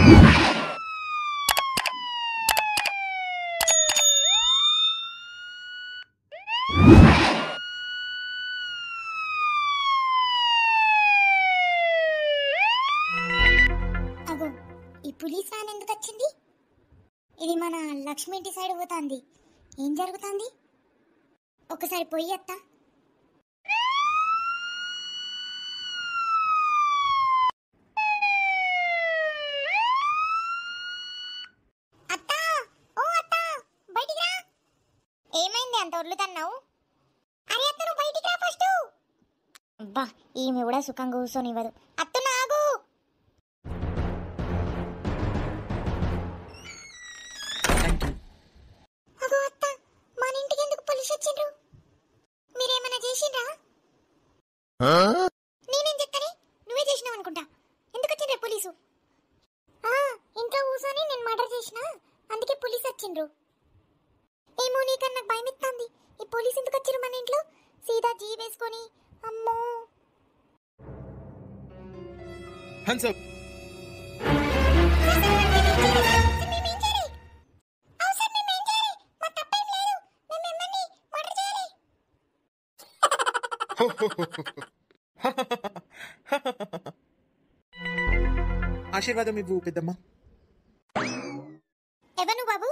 అగో ఈ police van ఎందుకు వచ్చింది? ఇది మన లక్ష్మి ఇంటి సైడ్ పోతుంది. ఏం జరుగుతుంది? ఒకసారి పోయి అత్త. అత్త, ఓ అత్త, బయటికి రా. ఏమైంది అంత ఒర్లుతున్నావు? అరే అత్త, నువ్వు బయటికి రా ఫస్ట్. అబ్బా, ఈమె కూడా సుఖంగా కూర్చొనివ్వదు. అత్త నాగు. అగో అత్త, మన ఇంటికి ఎందుకు పోలీసు వచ్చిండ్రు? మీరేమైనా చేసిండ్రా? నేనేం చెప్తానే, నువ్వే చేసినావు అనుకుంటా. ఎందుకు వచ్చిండ్రా పోలీసు? ఇంట్లో కూర్చొని నేను మర్డర్ చేసిన, అందుకే పోలీసు వచ్చిండ్రు. ఏమో, నీకన్నా నాకు భయం ఇస్తుంది. ఈ పోలీసు ఎందుకు వచ్చిర్రు మన ఇంట్లో? సీదా జీ వేసుకొని. అమ్మో, హన్స్ అప్. ఆశీర్వాదం ఇవ్వు పెద్దమ్మ. ఎవరు బాబు?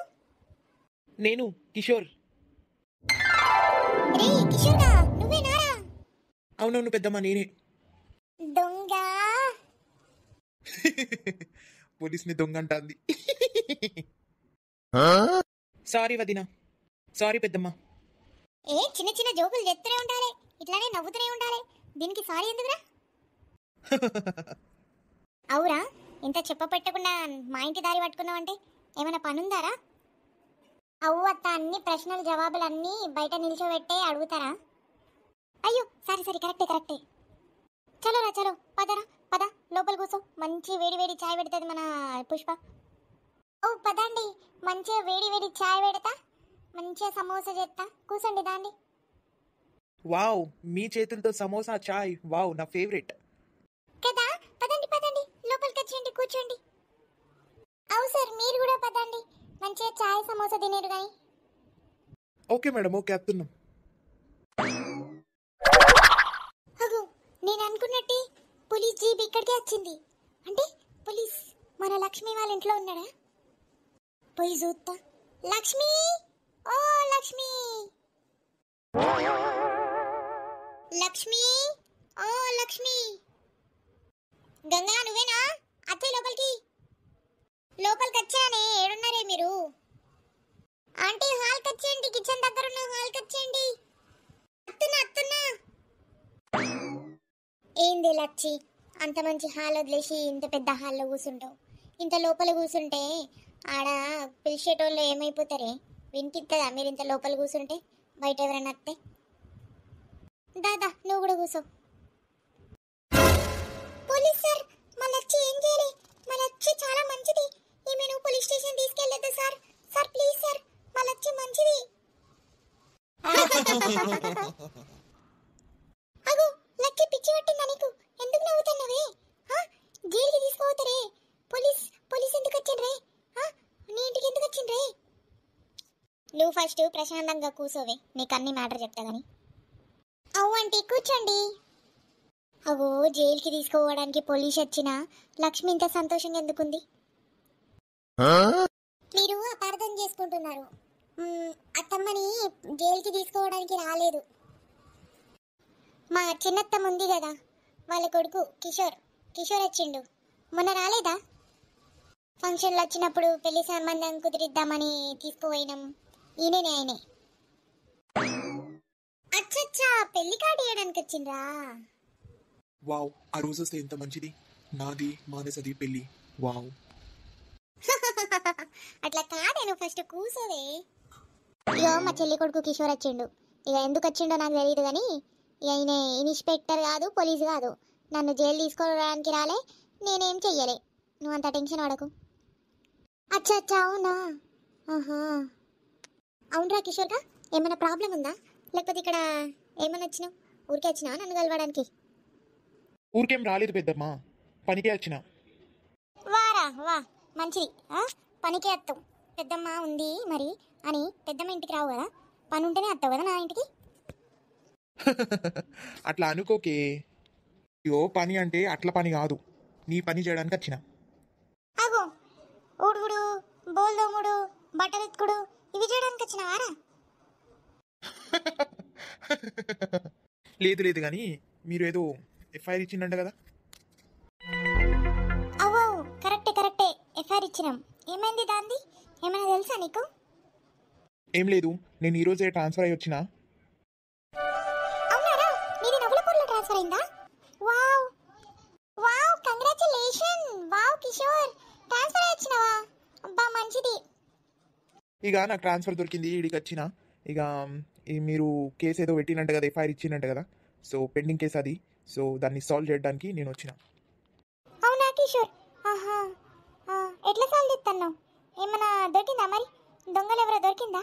నేను కిషోర్. రే కిషోర్గా, నువ్వేనారా? అవునవును పెద్దమ్మ, నేనే. దొంగ. పోలీస్ని దొంగ అంటాంది. సారీ వదినా, సారీ పెద్దమ్మ. ఏ చిన్న చిన్న జోకులు చెప్తూనే ఉండాలి, ఇట్లానే నవ్వుతూనే ఉండాలి. దీనికి సారీ ఎందుకురా? అవురా, ఇంత చెప్పపెట్టకుండా మా ఇంటి దారి పట్టుకున్నావంటే ఏమైనా పనుందారా? అవ్వు అత్త, అన్ని ప్రశ్నల జవాబులు అన్నీ బయట నిల్చోబెట్టే అడుగుతారా? అయ్యో సరే సరే, కరెక్టే. చలోరా చలో, పదరా పద, లోపల కూర్చో. మంచి వేడి వేడి చాయ్ పెడుతుంది మన పుష్ప. ఓ పదండి, మంచిగా వేడి వేడి చాయ్ పెడతా, మంచిగా సమోసా చేస్తా. కూర్చోండి దాండి. వావ్, మీ చేతులతో సమోసా చాయ్, వావ్, నా ఫేవరెట్ కదా. పదండి పదండి, లోపలికి వచ్చేయండి, కూర్చోండి. అవు సార్, మీరు కూడా పదండి, మంచిగా చాయ్ సమోసా తినేరు కానీ. ఓకే మేడం, ఓకే వస్తున్నాం. అగో, నేను అనుకున్నట్టే పోలీస్ జీప్ ఇక్కడికే వచ్చింది. అంటే పోలీస్ మన లక్ష్మి వాళ్ళ ఇంట్లో ఉన్నాడా? పోయి చూస్తా. లక్ష్మి, ఓ లక్ష్మి, లక్ష్మి, ఓ లక్ష్మి. గంగా, నువ్వేనా? అత్తే లోపలికి. లోపలికి వచ్చానే, ఏడున్నారే మీరు? ఆంటీ, హాల్కి వచ్చేయండి, కిచెన్ దగ్గర ఉన్న హాల్కి వచ్చేయండి. అత్తున్నా. ఏంది లచ్చి, అంత మంచి హాల్ వదిలేసి ఇంత పెద్ద హాల్లో కూర్చుంటావు? ఇంత లోపల కూర్చుంటే ఆడ పిలిచేటోళ్ళు ఏమైపోతారే? వినిపిస్తుందా మీరు ఇంత లోపల కూర్చుంటే? బయట ఎవరైనా వస్తే? దాదా, నువ్వు కూడా కూర్చో. పోలీస్ సార్, మా లచ్చి ఏం చేయలే. మా లచ్చి చాలా మంచిది. ఈమెను పోలీస్ స్టేషన్ తీసుకెళ్ళొద్దు సార్. సార్ ప్లీజ్ సార్, మా లచ్చి మంచిది. అగో, లచ్చి పిచ్చి పట్టిందా నీకు? ఎందుకు నవ్వుతున్నావే? జైలుకి తీసుకోవతారే. పోలీస్ ఎందుకు వచ్చిండ్రే? నీ ఇంటికి ఎందుకు వచ్చిండ్రే? నువ్వు ఫస్ట్ ప్రశాంతంగా కూర్చోవే, నీకు అన్ని మ్యాటర్ చెప్తా గాని. అవు ఆంటీ, కూర్చోండి. అగో, జైలుకి తీసుకోవడానికి పోలీస్ వచ్చినా లక్ష్మి ఇంత సంతోషంగా ఎందుకుంది? మీరు అపార్థం చేసుకుంటున్నారు. అత్తమ్మని జైలుకి తీసుకోవడానికి రాలేదు. మా చిన్నత్తమ్మ ఉంది కదా, వాళ్ళ కొడుకు కిషోర్ వచ్చిండు. మొన్న రాలేదా? ఫంక్షన్లో వచ్చినప్పుడు పెళ్లి సంబంధం కుదిరిద్దామని తీసుకుపోయినాం. ఆయనే. అచ్చచ్చా, పెళ్లి కార్డు ఇవ్వడానికి వచ్చిండ్రా? వావ్, ఆ రోజు వస్తే ఎంత మంచిది. నాది మానసది పెళ్లి. వావ్. అట్లా కాదే, నువ్వు ఫస్ట్ కూర్చోవే. ఇగో మా చెల్లి కొడుకు కిషోర్ వచ్చిండు. ఇక ఎందుకు వచ్చిండో నాకు తెలియదు కానీ ఈయన ఇన్స్పెక్టర్ కాదు, పోలీసు కాదు. నన్ను జైలు తీసుకోవడానికి రాలే, నేనేం చెయ్యలే. నువ్వు అంత టెన్షన్ పడకు. అచ్చా, అవునా? అవునరా కిషోర్గా, ఏమైనా ప్రాబ్లం ఉందా? లేకపోతే ఇక్కడ ఏమైనా వచ్చినావు? ఊరికే వచ్చినావా నన్ను కలవడానికి? ఊరికేం రాలేదు పెద్దమ్మా, పనికే వచ్చిన. వారా వా, మంచిది. పనికి వస్తావు. పెద్దమ్మ ఉంది మరి అని పెద్దమ్మ ఇంటికి రావు కదా, పని ఉంటేనే వస్తావు కదా నా ఇంటికి. అట్లా అనుకోకే. అయ్యో పని అంటే అట్ల పని కాదు, నీ పని చేయడానికి వచ్చిన. అగో ఊడుగుడు, బోల్దోముడు, బట్టలు ఎత్తుకుడు ఇవి చేయడానికి వచ్చినవారా? లేదు లేదు కానీ మీరు ఏదో ఎఫ్ఐఆర్ ఇచ్చిందంట కదా. అవో కరెక్టే కరెక్టే, ఎఫ్ఐఆర్ ఇచ్చినాం. ఏమైంది దాంది? ఏమైనా తెలుసా నీకు? ఏం లేదు, నేను ఈరోజే ట్రాన్స్ఫర్ అయ్యి వచ్చిన. అవునారా? నీది నవలపూర్లో ట్రాన్స్ఫర్ అయిందా? Wow wow, congratulation. Wow Kishore, transfer అయ్యి వచ్చినావా? అబ్బా మంచిది. ఇక నాకు ట్రాన్స్ఫర్ దొరికింది, ఇడికి వచ్చిన. ఇక మీరు కేసు ఏదో పెట్టినంట కదా, ఎఫ్ఐఆర్ ఇచ్చిందంట కదా. సో పెండింగ్ కేసు అది. సో దాన్ని సాల్వ్ చేయడానికి నేను వచ్చిన. అవునా కిషోర్? ఆహా, ఎట్లా సాల్వ్ చేస్తున్నావు? ఏమన్నా దొరికిందా మరి? దొంగలు ఎవరో దొరికిందా?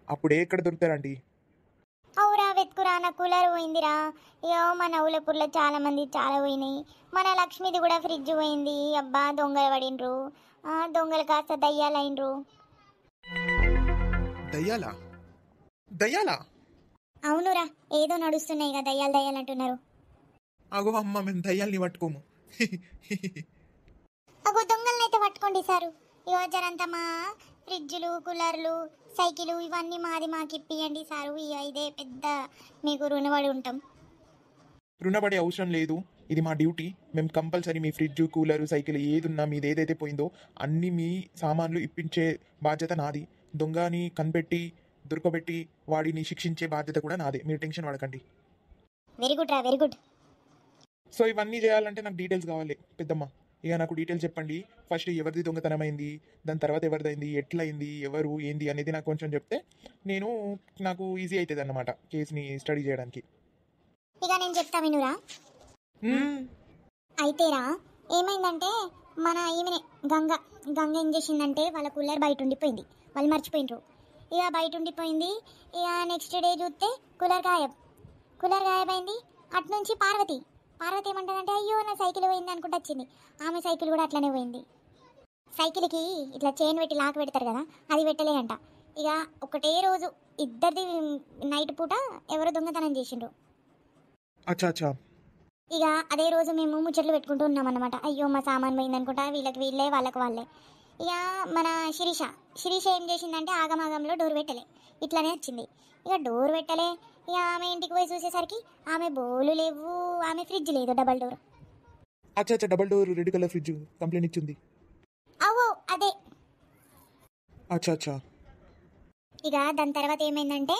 అప్పుడే ఎక్కడ దొరుకుతారండి? అవురా వెతుకురా, నా కూలర్ పోయిందిరా. అయ్యో మన ఊలపూర్లో చాలా మంది చాలా పోయినాయి. మన లక్ష్మిది కూడా ఫ్రిడ్జ్ పోయింది. అబ్బా దొంగలు పడినరు. దొంగలు కాస్త దయ్యాలైనరు. దయ్యాలా? దయ్యాలా? అవునురా, ఏదో నడుస్తున్నాయి కదా దయ్యాలు దయ్యాలు అంటున్నారు. అగో అమ్మ, మేము దయ్యాల్ని పట్టుకోము. అగో దొంగలనైతే పట్టుకోండి సారు. ఇగో జరంతా మా ఫ్రిడ్జ్లు, కూలర్లు, సైకిలు ఇవన్నీ మాకు ఇప్పియండి సారు. ఇదే పెద్ద మీకు రుణపడి ఉంటాం. రుణపడే అవసరం లేదు, ఇది మా డ్యూటీ. మేము కంపల్సరీ మీ ఫ్రిడ్జ్, కూలర్, సైకిల్ ఏది ఉన్నా మీది ఏదైతే పోయిందో అన్ని మీ సామాన్లు ఇప్పించే బాధ్యత నాది. దొంగని కనిపెట్టి దొరకబెట్టి వాడిని శిక్షించే బాధ్యత కూడా నాదే. మీరు టెన్షన్ పడకండి. వెరీ గుడ్ రా, వెరీ గుడ్. సో ఇవన్నీ చేయాలంటే నాకు డీటెయిల్స్ కావాలి పెద్దమ్మ. ఇక నాకు డీటెయిల్స్ చెప్పండి. ఫస్ట్ ఎవరిది దొంగతనమైంది, దాని తర్వాత ఎవరిదైంది, ఎట్లయింది, ఎవరు ఏంది అనేది నాకు కొంచెం చెప్తే నాకు ఈజీ అవుతుంది అన్నమాట కేసుని స్టడీ చేయడానికి. ఇక నేను చెప్తా వినురా. అయితేరా ఏమైందంటే మన ఈమెనే గంగ గంగ ఏం చేసిందంటే వాళ్ళ కూలర్ బయట ఉండిపోయింది. వాళ్ళు మర్చిపోయినరు. ఇక బయట ఉండిపోయింది. ఇక నెక్స్ట్ డే చూస్తే కూలర్ గాయబైంది. అటు నుంచి పార్వతి ఏమంటుందంటే అయ్యో నా సైకిల్ పోయింది అనుకుంటూ వచ్చింది. ఆమె సైకిల్ కూడా అట్లనే పోయింది. సైకిల్కి ఇట్లా చైన్ పెట్టి లాక్ పెడతారు కదా, అది పెట్టలే అంట. ఇక ఒకటే రోజు ఇద్దరిది నైట్ పూట ఎవరో దొంగతనం చేసిండ్రు. అచ్చా అచ్చా. ఇక అదే రోజు మేము ముచ్చట్లు పెట్టుకుంటూ ఉన్నాం అన్నమాట. అయ్యో మా సామాన్ పోయింది అనుకుంటా, వీళ్ళకి వీళ్ళే వాళ్ళకి వాళ్ళే. ఇక మన శిరీష ఏం చేసిందంటే ఆగమాగంలో డోర్ పెట్టలే, ఇట్లానే వచ్చింది. ఇక డోర్ పెట్టలే. ఇక ఆమె ఇంటికి పోయి చూసేసరికి ఆమె బోలు లేవు, ఆమె ఫ్రిడ్జ్ లేదు, డబల్ డోర్. అచ్చా అచ్చా, double door red colour fridge complaint ఇచ్చింది. అవో అదే. అచ్చా అచ్చా. ఇక దాని తర్వాత ఏమైందంటే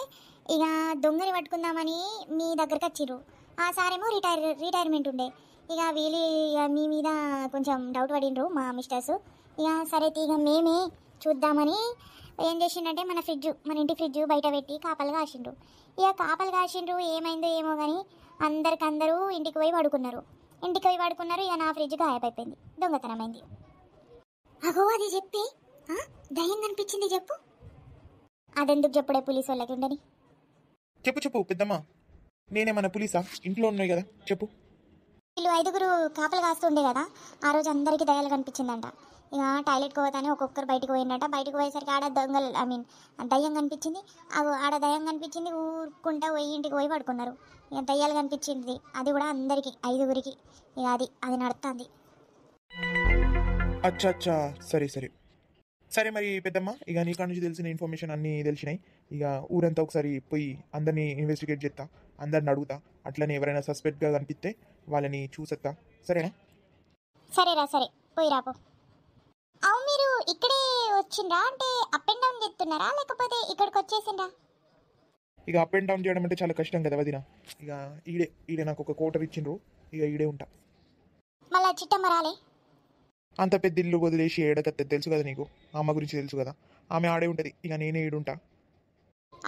ఇక దొంగని పట్టుకుందామని మీ దగ్గరకు వచ్చిర్రు. ఆ సారేమో రిటైర్మెంట్ ఉండే. ఇక వీళ్ళు ఇక మీ మీద కొంచెం డౌట్ పడిండ్రు మా మిస్టర్స్. ఇక సరే ఇక మేమే చూద్దామని ఏం చేసిండంటే మన ఇంటి ఫ్రిడ్జ్ బయట పెట్టి కాపలు కాసిండ్రు. ఇక కాపలు కాసిండ్రు, ఏమైందో ఏమో కానీ అందరికందరూ ఇంటికి పోయి పడుకున్నారు. ఇక నా ఫ్రిడ్జ్ గాయపైపోయింది, దొంగతనమైంది. అగో అది చెప్పి దయ్యం కనిపించింది చెప్పు. అదెందుకు చెప్పుడే పోలీసు వాళ్ళకి ఉండని. చెప్పు పెద్దమ్మ, నేనేమన్నా పోలీసా? ఇంట్లో ఉన్నాయి కదా, చెప్పు. వీళ్ళు 5 కాపలు కాస్తుండే కదా, ఆ రోజు అందరికీ దయ్యాలు కనిపించిందంట. ఇక టాయిలెట్కి పోతానే ఒక్కొక్కరు బయటకు పోయిందట. బయటకు పోయేసరికి ఆడ దయ్యం కనిపించింది. ఆడ దయ్యం కనిపించింది, ఊరుకుంటా పోయి ఇంటికి పోయి పడుకున్నారు. ఇక దయ్యాలు కనిపించింది, అది కూడా అందరికి 5. ఇక అది నడుస్తుంది. అచ్చా అచ్చా, సరే మరి పెద్దమ్మ, ఇక నీ కాడ నుంచి తెలిసిన ఇన్ఫర్మేషన్ అన్నీ తెలిసినాయి. ఇక ఊరంతా ఒకసారి పోయి అందరినీ ఇన్వెస్టిగేట్ చేస్తా, అందరిని అడుగుతా. అట్లనే ఎవరైనా సస్పెక్ట్గా కనిపిస్తే వాళ్ళని చూసేస్తా, సరేనా? సరేరా, సరే పోయి రాపో. అవు మీరు ఇక్కడే వచ్చిండ్రా అంటే అప్ అండ్ డౌన్ చేస్తున్నారా లేకపోతే ఇక్కడికి వచ్చేసిండ్రా? ఇక అప్ అండ్ డౌన్ చేయడం అంటే చాలా కష్టం కదా వదిన. ఇక ఈడే నాకు ఒక క్వార్టర్ ఇచ్చిండ్రు, ఇక ఈడే ఉంటా. మళ్ళా చిట్టమ్మ రాలే? అంత పెద్ద ఇల్లు వదిలేసి ఏడకత్తే తెలుసు కదా నీకు, అమ్మ గురించి తెలుసు కదా, ఆమె ఆడే ఉంటుంది. ఇక నేనే ఈడుంటా.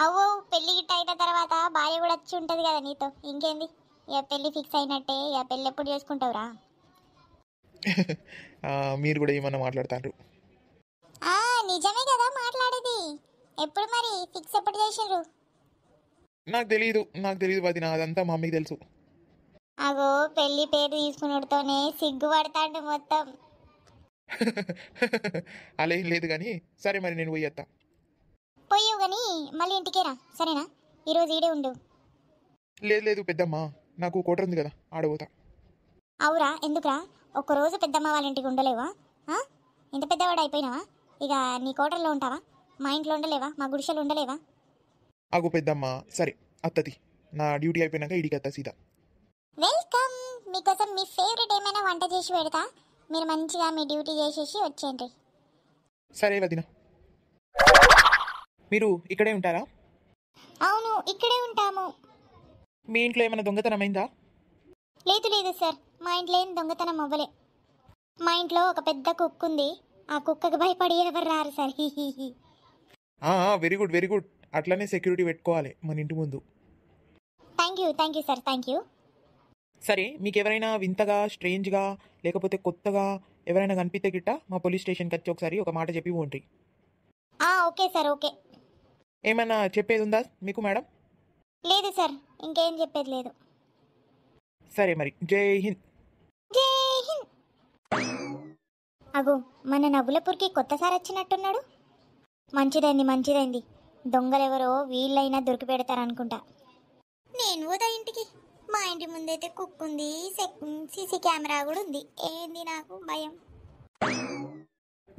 అవ్వో పెళ్లి గిట్ట అయిన తర్వాత భార్య కూడా వచ్చి ఉంటుంది కదా నీతో, ఇంకేంది. ఇక పెళ్లి ఫిక్స్ అయినట్టే. ఇక పెళ్ళి ఎప్పుడు చేసుకుంటావురా? మీరు కూడా ఏమన్నా మాట్లాడతారు? నిజమే కదా మాట్లాడేది. ఎప్పుడు మరి ఫిక్స్ ఎప్పుడు చేసిండ్రు? నాకు తెలియదు వదిన, అదంతా మా అమ్మకి తెలుసు. అగో పెళ్లి పేరు తీసుకున్నతోనే సిగ్గుపడతాడు మొత్తం. అలా ఏం లేదు కానీ సరే మరి నేను పోయేస్తా. పోయావు కానీ మళ్ళీ ఇంటికే రా, సరేనా? ఈరోజు ఈడే ఉండు. లేదు లేదు పెద్దమ్మ, నాకు కోటర్ ఉంది కదా, ఆడబోతా. అవురా, ఎందుకురా? ఒక్కరోజు పెద్దమ్మ వాళ్ళ ఇంటికి ఉండలేవా? ఆ? ఇంత పెద్దవాడు అయిపోయినావా? ఇక నీ కోటల్లో ఉంటావా? మా ఇంట్లో ఉండలేవా? మా గుడిసెలు ఉండలేవా? ఆగు పెద్దమ్మ, సరే అత్తది, నా డ్యూటీ అయిపోయినాక ఇడికి అత్త సీదా. వెల్కమ్. మీకోసం మీ ఫేవరెట్ ఏమైనా వంట చేసి పెడతా, మీరు మంచిగా మీ డ్యూటీ చేసేసి వచ్చేయండి. సరే వదిన. మీరు ఇక్కడే ఉంటారా? అవును, ఇక్కడే ఉంటాము. మీ ఇంట్లో ఏమైనా దొంగతనం అయిందా? లేదు లేదు సార్, మా ఇంట్లో ఏం దొంగతనం అవ్వలే. మా ఇంట్లో ఒక పెద్ద కుక్క ఉంది, ఆ కుక్కకు భయపడి ఎవరు రారు sir. Very good very good, అట్లనే సెక్యూరిటీ పెట్టుకోవాలి మన ఇంటి ముందు. Thank you sir, thank you. సరే, మీకు ఎవరైనా వింతగా స్ట్రేంజ్గా లేకపోతే కొత్తగా ఎవరైనా కనిపిస్తే గిట్ట మా పోలీస్ స్టేషన్కి వచ్చి ఒకసారి ఒక మాట చెప్పి పోండి. Okay sir, okay. ఏమైనా చెప్పేది ఉందా మీకు మేడం? లేదు సార్, ఇంకేం చెప్పేది లేదు. సరే మరి, జై హింద్. జై హింద్. అగో, మన నవ్వులపూర్కి కొత్త సార్ వచ్చినట్టున్నాడు. మంచిదైంది. దొంగలెవరో వీళ్ళైనా దొరికి పెడతారనుకుంటా. నేను పోదా ఇంటికి. మా ఇంటి ముందైతే కుక్ ఉంది, సీసీ కెమెరా కూడా ఉంది. ఏంది నాకు భయం.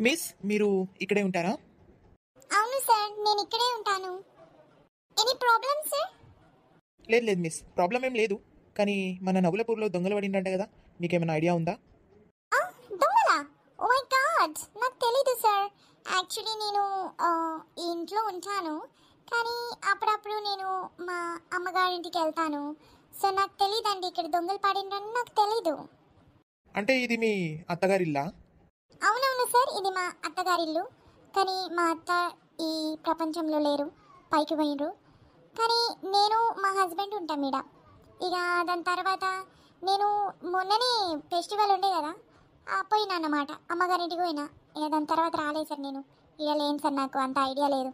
మిస్, మీరు ఇక్కడే ఉంటారా? అవును సార్, నేను ఇక్కడే ఉంటాను. Any problem sir? లేదు లేదు మిస్, ప్రాబ్లం ఏం లేదు. కానీ మన నవ్వులపూర్లో దొంగలు పడిందంట కదా, మీకేమైనా ఐడియా ఉందా? దొంగలా? ఓ మై గాడ్, నాకు తెలీదు సార్. యాక్చువల్లీ నేను ఈ ఇంట్లో ఉంటాను, కానీ అప్పుడప్పుడు నేను మా అమ్మగారింటికి వెళ్తాను. సో నాకు తెలీదండి ఇక్కడ దొంగలు పడిందని నాకు తెలీదు. అంటే ఇది మీ అత్తగారిల్లా? అవునవును సార్, ఇది మా అత్తగారిల్లు. కానీ మా అత్త ఈ ప్రపంచంలో లేరు, పైకి పోయినరు. కానీ నేను మా హస్బెండ్ ఉంటాం ఈడ. ఇక దాని తర్వాత నేను మొన్ననే ఫెస్టివల్ ఉండే కదా, పోయినా అన్నమాట, అమ్మగారింటికి పోయినా. ఇక దాని తర్వాత రాలేదు సార్, నేను ఇక లేను సార్, నాకు అంత ఐడియా లేదు.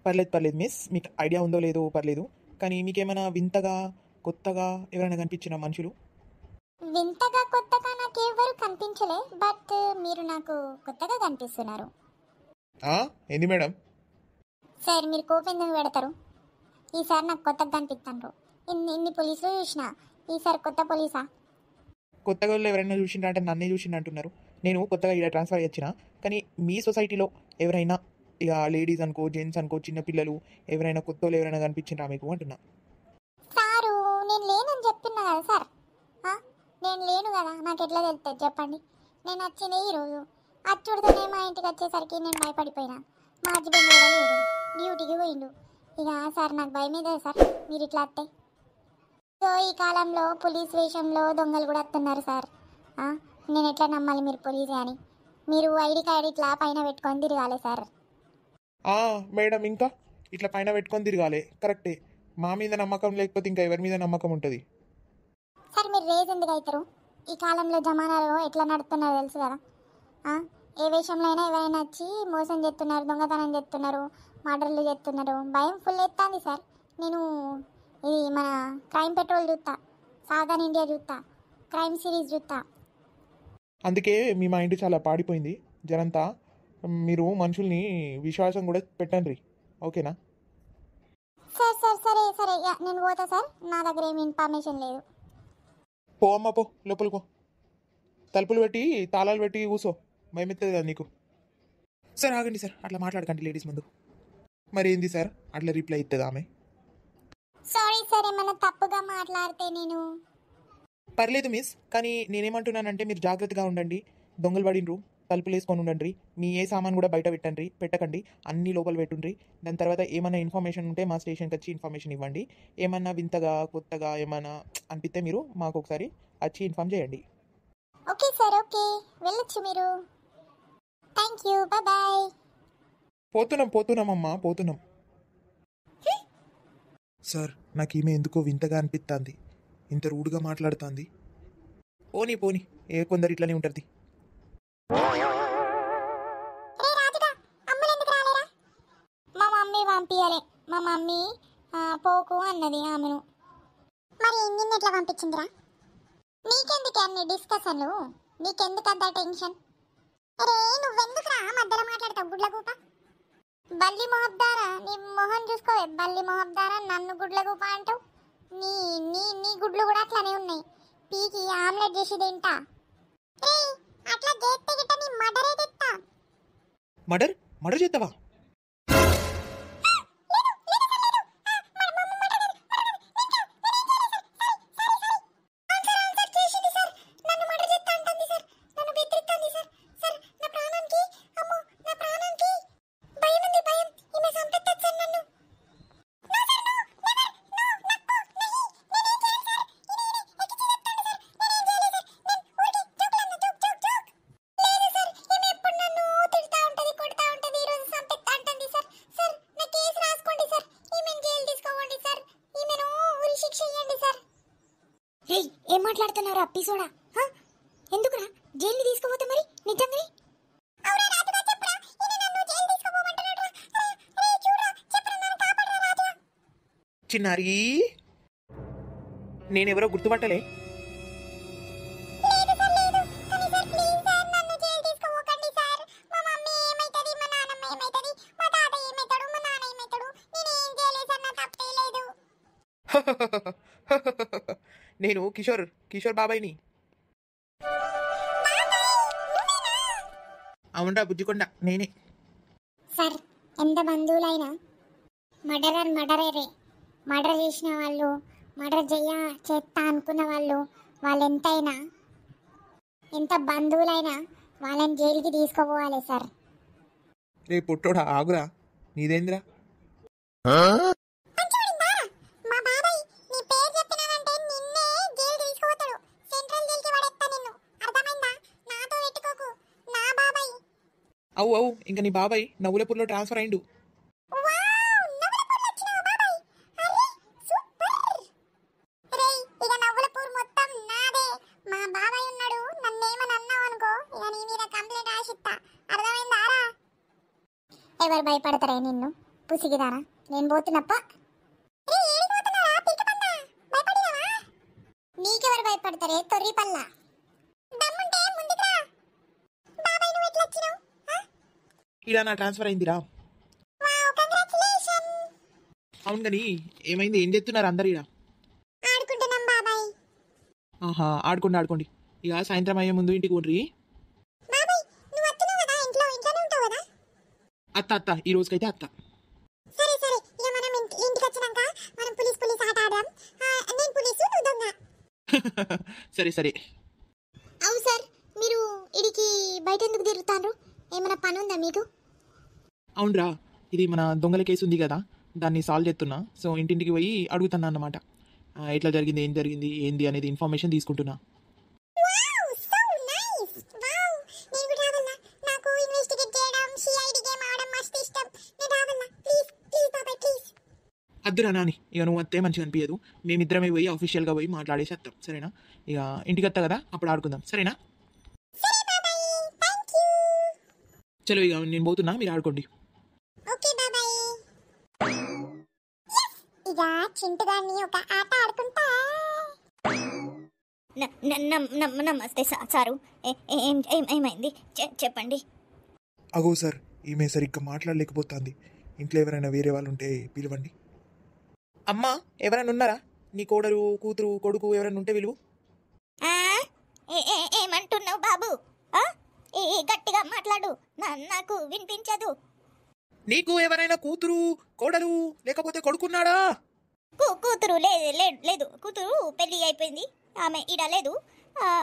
పర్లేదు మిస్, మీకు ఐడియా ఉందో లేదో పర్లేదు, కానీ మీకేమైనా వింతగా కొత్తగా ఎవరైనా కనిపించిన మనుషులు? వింతగా కొత్తగా నాకు ఎవరు కనిపించలే, బట్ మీరు నాకు కొత్తగా కనిపిస్తున్నారు. ఏంది మేడం? సార్ మీరు కోపం ఎందుకు పెడతారు? ఈసారి నాకు కొత్తగా కనిపిస్తాను. ఇన్ని పోలీసులు చూసిన, ఈసారి కొత్త పోలీసా? కొత్తగా ఎవరైనా చూసిండ్రా అంటే నన్నే చూసిండు అంటున్నారు. నేను కొత్తగా ఇక్కడ ట్రాన్స్ఫర్ వచ్చిన, కానీ మీ సొసైటీలో ఎవరైనా ఇక లేడీస్ అనుకో జెంట్స్ అనుకో చిన్న పిల్లలు ఎవరైనా కొత్త వాళ్ళు ఎవరైనా కనిపించిండ్రా మీకు అంటున్నా. సారు, నేను లేనని చెప్తున్నా కదా సార్. నేను లేను కదా, నాకు ఎట్లా తెలుస్తుంది చెప్పండి? నేను వచ్చింది ఈరోజు. అచ్చుడితోనే మా ఇంటికి వచ్చేసరికి నేను భయపడిపోయినా. మా హస్బెండ్ కూడా లేదు, డ్యూటీకి పోయిండు. ఇక సార్ నాకు భయం మీద సార్ మీరు ఇట్లా వస్తే. సో ఈ కాలంలో పోలీస్ వేషంలో దొంగలు కూడా వస్తున్నారు సార్. నేను ఎట్లా నమ్మాలి మీరు పోలీసే అని? మీరు ఐడి కార్డ్ ఇట్లా పైన పెట్టుకొని తిరగాలి సార్. మేడం, ఇంకా ఇట్లా పైన పెట్టుకొని తిరగాలి, కరెక్టే. మా మీద నమ్మకం లేకపోతే ఇంకా ఎవరి మీద నమ్మకం ఉంటుంది? సార్ మీరు రేజ్ ఎందుకు అవుతారు? ఈ కాలంలో జమానాలో ఎట్లా నడుస్తున్నారో తెలుసు కదా. ఏ వేషంలో అయినా ఎవరైనా వచ్చి మోసం చేస్తున్నారు, దొంగతనం చేస్తున్నారు, మర్డర్లు చేస్తున్నారు. భయం ఫుల్ ఎత్తాంది సార్. నేను ఇది మన క్రైమ్ పెట్రోల్ చూస్తా, సాధారణ ఇండియా చూస్తా, క్రైమ్ సిరీస్ చూస్తా. అందుకే మీ మైండ్ చాలా పాడిపోయింది. జనంతా మీరు మనుషుల్ని విశ్వాసం కూడా పెట్టండి, ఓకేనా? సరే నేను పోతా సార్, నా దగ్గర ఏమి ఇన్ఫర్మేషన్ లేదు. పో అమ్మ పో, లోపలికి పో, తలుపులు పెట్టి తాళాలు పెట్టి కూసో, భయమెత్తది కదా నీకు. సార్ ఆగండి సార్, అట్లా మాట్లాడకండి లేడీస్ ముందు. మరి ఏంది సార్ అట్లా రిప్లై ఇస్తుంది ఆమె? సారీ సార్, ఏమైనా తప్పుగా మాట్లాడితే నేను. పర్లేదు మిస్, కానీ నేనేమంటున్నానంటే మీరు జాగ్రత్తగా ఉండండి. దొంగలు పడినరు, తలుపులు వేసుకొని ఉండండి. మీ ఏ సామాన్ కూడా బయట పెట్టకండి, అన్నీ లోపల పెట్టుండ్రి. దాని తర్వాత ఏమైనా ఇన్ఫర్మేషన్ ఉంటే మా స్టేషన్కి వచ్చి ఇన్ఫర్మేషన్ ఇవ్వండి. ఏమన్నా వింతగా కొత్తగా ఏమైనా అనిపిస్తే మీరు మాకు ఒకసారి వచ్చి ఇన్ఫార్మ్ చేయండి. ఓకే సార్, ఓకే, వెళ్ళొచ్చు మీరు. Thank you, bye. పోతున్నామమ్మా, పోతున్నాం. సార్, నాకు ఈమె ఎందుకో వింతగా అనిపిస్తుంది, ఇంత రూడ్గా మాట్లాడుతుంది. పోనీ కొందరు ఇట్లనే ఉంటుంది. మా మమ్మీ పంపించాలి, మా మమ్మీ పోకు అన్నది ఆమెను. మరి నిన్ను ఎట్లా పంపించిందిరా? నీకెందుకు అన్ని డిస్కషన్లు, నీకెందుకు అంత టెన్షన్? అరే నువ్వెందుకురా మధ్యలో మాట్లాడతావు గుడ్లగూప? బల్లి మొహబ్దారా, నీ మొహం చూసుకోవే బల్లి మొహబ్దారా, నన్ను గుడ్లగూప అంటావు? నీ నీ నీ గుడ్లు కూడా అట్లానే ఉన్నాయి, పీకి ఆమ్లెట్ చేసి తింటా. ఏయ్ అట్లా చేస్తే గిట్ట నీ మడరే తెస్తా. మర్డర్ మర్డర్ చేస్తావా? ఏం మాట్లాడుతున్నారా పిసోడా? ఎందుకురా జైలు తీసుకుపోతే మరి నిజంగానే? చిన్నారి, నేనెవరో గుర్తుపట్టలే. నేను కిషోర్ బాబాయ్ని. అవునరా బుజ్జికొండ, నేనే. సార్ ఎంత బంధువులైనా మర్డరే. మర్డర్ చేసిన వాళ్ళు, మర్డర్ చేస్తా అనుకున్న వాళ్ళు ఎంతైనా, ఎంత బంధువులైనా వాళ్ళని జైలుకి తీసుకుపోవాలి సార్. రే పుట్టోడా ఆగురా, నీదేంద్రా? మా బాబాయ్ నీ పేరు చెప్పినానంటే నిన్నే జైలు తీసుకుపోతాడు. సెంట్రల్ జైలుకి పడేస్తా నిన్ను, అర్థమైందా? నాతో పెట్టుకోకు, నా బాబాయ్. అవు ఇంకా నీ బాబాయ్ నవ్వులపూర్లో ట్రాన్స్ఫర్ అయిండు. ఎవరు భయపడతారే నిన్ను పుసిగిదారా? నేను పోతున్నప్ప. నీకెవరు భయపడతారే తొర్రి పల్ల? ఇలా నా ట్రాన్స్ఫర్ అయిందిరా. అవును కానీ ఏమైంది? ఏం చేస్తున్నారు అందరు ఇలా? ఆడుకుంటున్నాం బాబాయ్. ఆహా, ఆడుకోండి. ఇక సాయంత్రం అయ్యే ముందు ఇంటికి కొట్రి. అత్త ఈ రోజుకైతే అత్త. సరే ఇక మనం ఇంటికి వచ్చినాక మనం పులిస్ ఆట ఆడదాం. నేను పులిసు, నువ్వు దొంగ. సరే. అవును సార్, మీరు ఇడికి బయట ఎందుకు తిరుగుతారు? ఏమైనా పని ఉందా మీకు? అవునరా, ఇది మన దొంగల కేసు ఉంది కదా, దాన్ని సాల్వ్ చేస్తున్నా. సో ఇంటింటికి పోయి అడుగుతున్నా అన్నమాట. ఎట్లా జరిగింది, ఏం జరిగింది, ఏంది అనేది ఇన్ఫర్మేషన్ తీసుకుంటున్నా. అద్దురా నాని, ఇక నువ్వు వస్తే మంచిగా అనిపించదు. మేమిద్దరమే పోయి అఫీషియల్గా పోయి మాట్లాడేసి వస్తాం, సరేనా? ఇక ఇంటికి వస్తా కదా, అప్పుడు ఆడుకుందాం, సరేనా? చలో ఇక నేను పోతున్నా, మీరు ఆడుకోండి. ఇక చింటుగాన్ని ఒక ఆట ఆడుకుంటా. నమస్తే సారు, ఏమైంది చెప్పండి. అగో సార్, ఈమె సరిగ్గా మాట్లాడలేకపోతుంది. ఇంట్లో ఎవరైనా వేరే వాళ్ళు ఉంటే పిలవండి. అమ్మా, ఎవరైనా ఉన్నారా? నీ కోడలు, కూతురు, కొడుకు ఎవరైనా ఉంటే విలువు. ఏమంటున్నావు బాబు? గట్టిగా మాట్లాడు, నాకు వినిపించదు. నీకు ఎవరైనా కూతురు, కోడలు లేకపోతే కొడుకున్నాడా? కూతురు లేదు. కూతురు పెళ్లి అయిపోయింది, ఆమె ఇడ లేదు.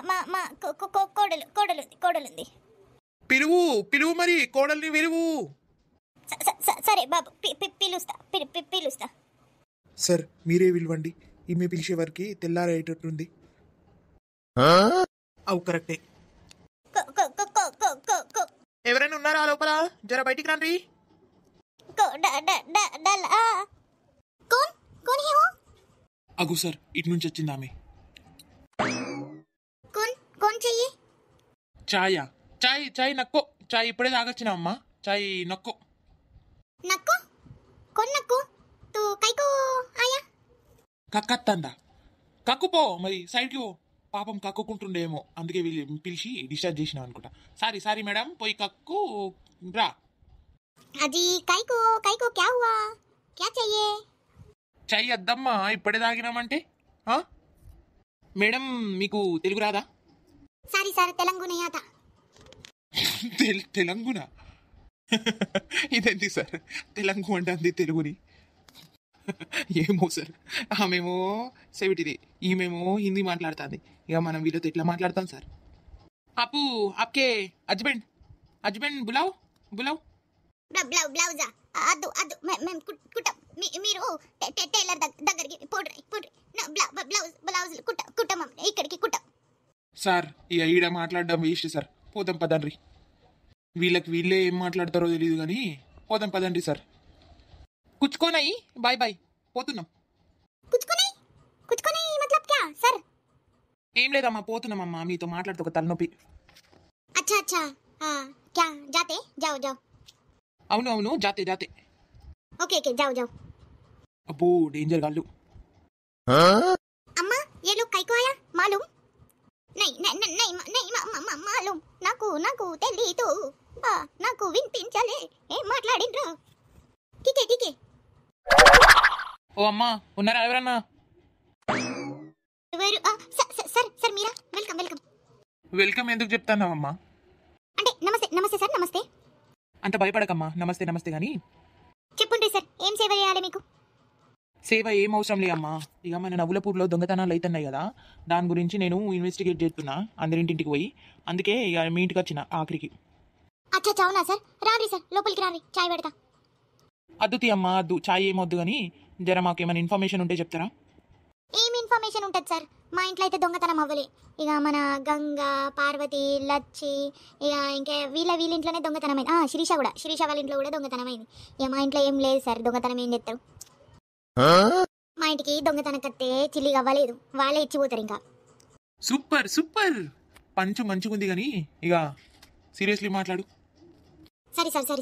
మా కోడలుంది. పిలువు మరి, కోడల్ని విలువు. సరే బాబు, పిలుస్తా. సార్ మీరే పిలవండి, ఈమె పిలిచే వరకు తెల్లారేటట్టుంది. అవు కరెక్టే. ఎవరైనా ఉన్నారా లోపల? జర బయటికి రండి. అగు సార్, ఇటు నుంచి వచ్చింది ఆమె. చాయ్ నక్కో. చాయ్ ఇప్పుడే తాగొచ్చినా అమ్మా. చాయ్ నక్కో. కక్కత్తందా? కక్కుపో మరి, సైడ్కి పో. పాపం కక్కుకుంటుండేమో, అందుకే వీళ్ళు పిలిచి డిశ్చార్జ్ చేసిన అనుకుంటా. సారీ సారీ మేడం, పోయి కక్కు రా. అజీ కైకో కైకో క్యా హువా, క్యా చెయ్యే? చెయ్యి అద్దమ్మా, ఇప్పుడే తాగినామంటే. ఆ? మేడం మీకు తెలుగు రాదా? సారీ సార్, తెలంగాణ ఆత. తెలంగాణ ఇదేంటి సార్, తెలంగు అంటే తెలుగుని? ఏమో సార్, ఆమెమో సెవిటిది, ఈమెమో హిందీ మాట్లాడుతుంది. ఇక మనం వీళ్ళతో ఎట్లా మాట్లాడతాం సార్? అప్పు ఆప్కే హస్బెండ్ హస్బెండ్ బులావ్ బులావ్. బ్లౌజా? అద్దు అద్దు, మేము కుట్టాం. మీరు టైలర్ దగ్గరికి పోడ్రి పోడ్రి. బ్లౌజ్ కుట్టం ఇక్కడికి కుట్టాం. సార్ ఇక ఈడ మాట్లాడడం వేస్ట్ సార్, పోదాం పదండ్రి. వీళ్ళే ఏం మాట్లాడతారో తెలియదు కానీ పోదాం పదండి సార్. కుచ్చుకోనాయి, బాయ్ బాయ్, పోతున్నాం. కుచ్చుకొని మతలబ్ క్యా సర్? ఏం లేదమ్మా, పోతున్నామమ్మా, మీతో మాట్లాడితే ఒక తలనొప్పి. అచ్చా అచ్చా, క్యా జాతే? జాओ జాओ. అవును అవును, జాతే జాతే. ఓకే ఓకే, జాओ జాओ. అబ్బో డేంజర్ గాళ్ళు. అమ్మా ये लोग काई को आया मालूम? नहीं मालूम. నాకు తెలీదు, నాకు వినిపించలే ఏం మాట్లాడిండ్రో. ఠీకే. ఓ అమ్మా, ఉన్నారా ఎవరన్నా? ఎవరు? సార్ మీరా? వెల్కమ్. వెల్కమ్ ఎందుకు చెప్తాన్నావమ్మా? అంటే నమస్తే సార్, నమస్తే. అంత భయపడకమ్మా, నమస్తే కానీ చెప్పండి సార్, ఏం సేవ చేయాలి మీకు? సేవ ఏం అవసరం లే అమ్మా. ఇక మన నవ్వులపూర్లో దొంగతనాలు అవుతున్నాయి కదా, దాని గురించి నేను ఇన్వెస్టిగేట్ చేస్తున్నా అందరింటింటికి పోయి. అందుకే ఇక మీ ఇంటికి వచ్చిన ఆఖరికి. అచ్చా అవునా సార్, రాండి సార్, లోపలికి రాండి, చాయ్ పెడతా. అద్దుతి అమ్మా, అద్దు, చాయ్ ఏమొద్దు కానీ జర మాకు ఏమైనా ఇన్ఫర్మేషన్ ఉంటే చెప్తారా? ఏం ఇన్ఫర్మేషన్ ఉంటుంది సార్? మా ఇంట్లో అయితే దొంగతనం అవ్వలే. ఇక మన గంగ, పార్వతి, లచ్చి, ఇక ఇంకా వీళ్ళ ఇంట్లోనే దొంగతనం అయింది. శిరీష వాళ్ళ ఇంట్లో కూడా దొంగతనం అయింది. ఇక మా ఇంట్లో ఏం లేదు సార్, దొంగతనం ఏం చేస్తారు? మా ఇంటికి దొంగతనం కత్తే చిల్లిగా అవ్వలేదు, వాళ్ళే ఇచ్చిపోతారు. ఇంకా సూపర్ పంచు మంచిగుంది కానీ ఇక సీరియస్లీ మాట్లాడు. సరే సార్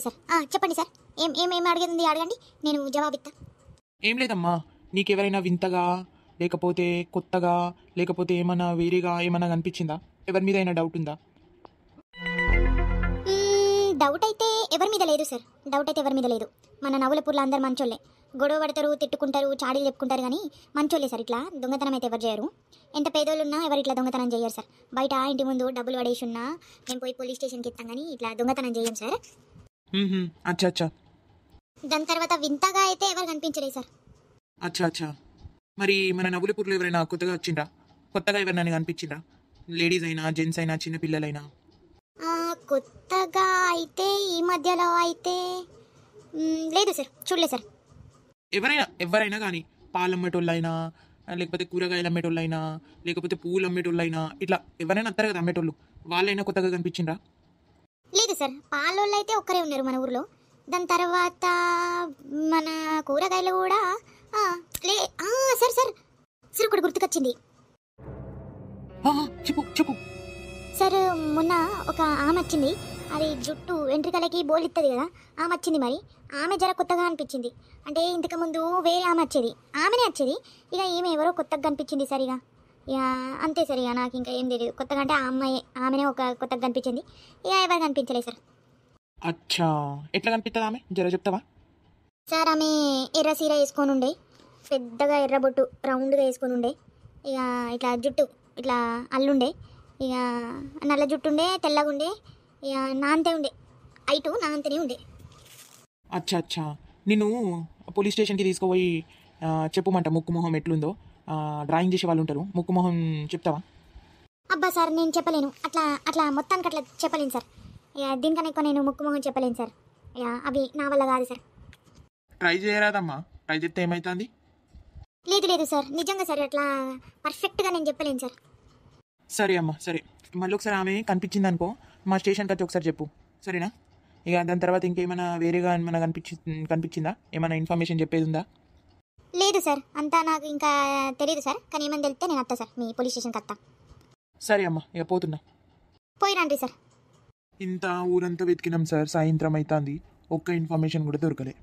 చెప్పండి సార్, ఏం అడిగింది అడగండి, నేను జవాబిస్తా. ఏం లేదమ్మా, నీకెవరైనా వింతగా లేకపోతే కొత్తగా లేకపోతే ఏమైనా వేరేగా ఏమైనా కనిపించిందా? ఎవరి మీద అయినా డౌట్ ఉందా? డౌట్ అయితే ఎవరి మీద లేదు సార్, మన నవ్వులపూర్లో అందరు మంచోళ్ళే. గొడవ పడతారు, తిట్టుకుంటారు, చాడీలు చెప్పుకుంటారు కానీ మంచోళ్ళే సార్. ఇట్లా దొంగతనం అయితే ఎవరు చేయరు. ఎంత పేదోళ్ళున్నా ఎవరు ఇట్లా దొంగతనం చేయరు సార్. బయట ఇంటి ముందు డబ్బులు పడేసి ఉన్నా మేము పోయి పోలీస్ స్టేషన్కి ఇస్తాం కానీ ఇట్లా దొంగతనం చేయం సార్. అచ్చా. దాని తర్వాత వింతగా అయితే ఎవరు కనిపించలేదు సార్. అచ్చా. మరి మన నవ్వులపూర్లో ఎవరైనా కొత్తగా ఎవరైనా కనిపించిందా? లేడీస్ అయినా, జెంట్స్ అయినా, చిన్న పిల్లలైనా? కొత్తగా అయితే ఈ మధ్యలో అయితే లేదు సార్, చూడలేదు సార్. ఎవరైనా కానీ పాలు అమ్మేటోళ్ళైనా లేకపోతే కూరగాయలు అమ్మేటోళ్ళైనా లేకపోతే పూలు అమ్మేటోళ్ళైనా ఇట్లా ఎవరైనా వస్తారు కదా అమ్మేటోళ్ళు, వాళ్ళైనా కొత్తగా కనిపించిండ్రా? లేదు సార్, పాలోళ్ళు అయితే ఒక్కరే ఉన్నారు మన ఊర్లో. దాని తర్వాత మన కూరగాయలు కూడా సార్ ఒకటి గుర్తుకొచ్చింది. చెప్పు సార్, మొన్న ఒక ఆమె వచ్చింది, అది జుట్టు వెంట్రుకలకి బోలిస్తుంది కదా, ఆమె వచ్చింది. మరి ఆమె జర కొత్తగా అనిపించింది. అంటే ఇంతకు ముందు వేరే ఆమె ఆమెనే వచ్చేది, ఇక ఈమె ఎవరో కొత్తగా కనిపించింది సార్. ఇక అంతే సార్, ఇక నాకు ఇంకా ఏం తెలియదు. కొత్తగా అంటే ఆమెనే ఒక కొత్తగా కనిపించింది, ఇక ఎవరు కనిపించలేదు సార్. అచ్చా, ఎట్లా కనిపిస్తుంది ఆమె, జర చెప్తావా? సార్, ఆమె ఎర్ర సీర వేసుకొని ఉండే, పెద్దగా ఎర్ర బొట్టు రౌండ్గా వేసుకొని ఉండే, ఇక ఇట్లా జుట్టు ఇట్లా అల్లుండే, ఇక నల్ల జుట్టు ఉండే, తెల్లగా ఉండే, ఇక నాంతే ఉండే, నాంతనే ఉండే. అచ్చా, నేను పోలీస్ స్టేషన్కి తీసుకుపోయి చెప్పమంట ముక్కు మొహం ఎట్లుందో. డ్రాయింగ్ చేసే వాళ్ళు ఉంటారు, ముక్కు మొహం చెప్తావా? అబ్బా సార్, నేను చెప్పలేను, అట్లా మొత్తానికి అట్లా చెప్పలేను సార్. ఇక దీనికన్నా ఎక్కువ నేను ముక్కు మొహం చెప్పలేను సార్. ఇక అవి నా వల్ల కాదు సార్. ట్రై చేయరాదమ్మా, ట్రై చేస్తే ఏమవుతుంది? లేదు సార్, నిజంగా సార్, అట్లా పర్ఫెక్ట్గా నేను చెప్పలేను సార్. సరే అమ్మా, సరే. మళ్ళీ ఒకసారి ఆమె కనిపించింది అనుకో, మా స్టేషన్కి వచ్చి ఒకసారి చెప్పు, సరేనా? ఇక దాని తర్వాత ఇంకేమైనా వేరేగా ఏమైనా కనిపించిందా? ఏమైనా ఇన్ఫర్మేషన్ చెప్పేది ఉందా? లేదు సార్, అంతా నాకు ఇంకా తెలియదు సార్. కానీ ఏమైనా తెలిస్తే నేను వస్తా సార్, మీ పోలీస్ స్టేషన్కి వస్తా. సరే అమ్మా, ఇక పోతున్నా. పోయి రండి సార్. ఇంత ఊరంతా వెతికినాం సార్, సాయంత్రం అవుతుంది, ఒక్క ఇన్ఫర్మేషన్ కూడా దొరకలే.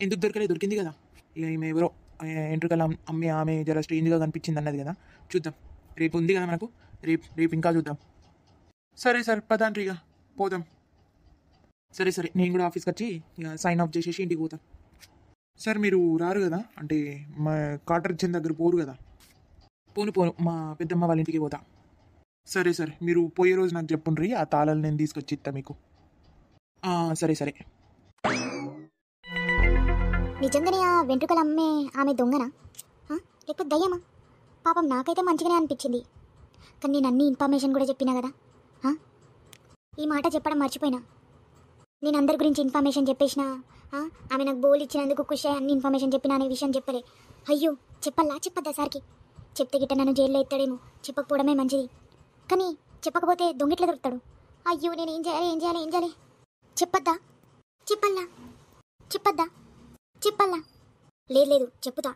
ఎందుకు దొరకలే? దొరికింది కదా. ఇక ఈమె ఎవరో ఎంట్రుకలు అమ్మే ఆమె జర స్ట్రేంజ్గా కనిపించింది అన్నది కదా, చూద్దాం. రేపు ఉంది కదా మనకు, రేపు ఇంకా చూద్దాం. సరే సార్ పదాండ్రి ఇక పోదాం. సరే నేను కూడా ఆఫీస్కి వచ్చి ఇక సైన్ ఆఫ్ చేసేసి ఇంటికి పోతాం. సార్ మీరు రారు కదా, అంటే మా కాటర్ ఇచ్చిన దగ్గర పోరు కదా? పోను మా పెద్దమ్మ వాళ్ళ ఇంటికి పోతా. సరే మీరు పోయే రోజు నాకు చెప్పుండ్రి, ఆ తాళాలు నేను తీసుకొచ్చి ఇస్తా మీకు. సరే నిజంగానే ఆ వెంట్రుకలు అమ్మే ఆమె దొంగనా లేకపోతే దయ్యమా? పాపం నాకైతే మంచిగానే అనిపించింది. కానీ నేను అన్ని ఇన్ఫర్మేషన్ కూడా చెప్పినా కదా. ఈ మాట చెప్పడం మర్చిపోయినా. నేను అందరి గురించి ఇన్ఫర్మేషన్ చెప్పేసిన. ఆమె నాకు బోల్ ఇచ్చినందుకు ఖుషి అన్ని ఇన్ఫర్మేషన్ చెప్పినా అనే విషయం చెప్పలే. అయ్యో చెప్పద్దా సార్కి? చెప్తే గిట్ట నన్ను జైల్లో ఎత్తాడేమో. చెప్పకపోవడమే మంచిది. కానీ చెప్పకపోతే దొంగిట్లా దొరుకుతాడు. అయ్యో నేను ఏం చేయాలి? చెప్పద్దా? చెప్పల్లా? లేదు చెప్పుతా.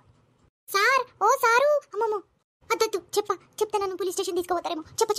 సార్, ఓ సారు, అమ్మమ్మో అద్దద్దు, చెప్తే నన్ను పోలీస్ స్టేషన్ తీసుకుపోతారేమో. చెప్ప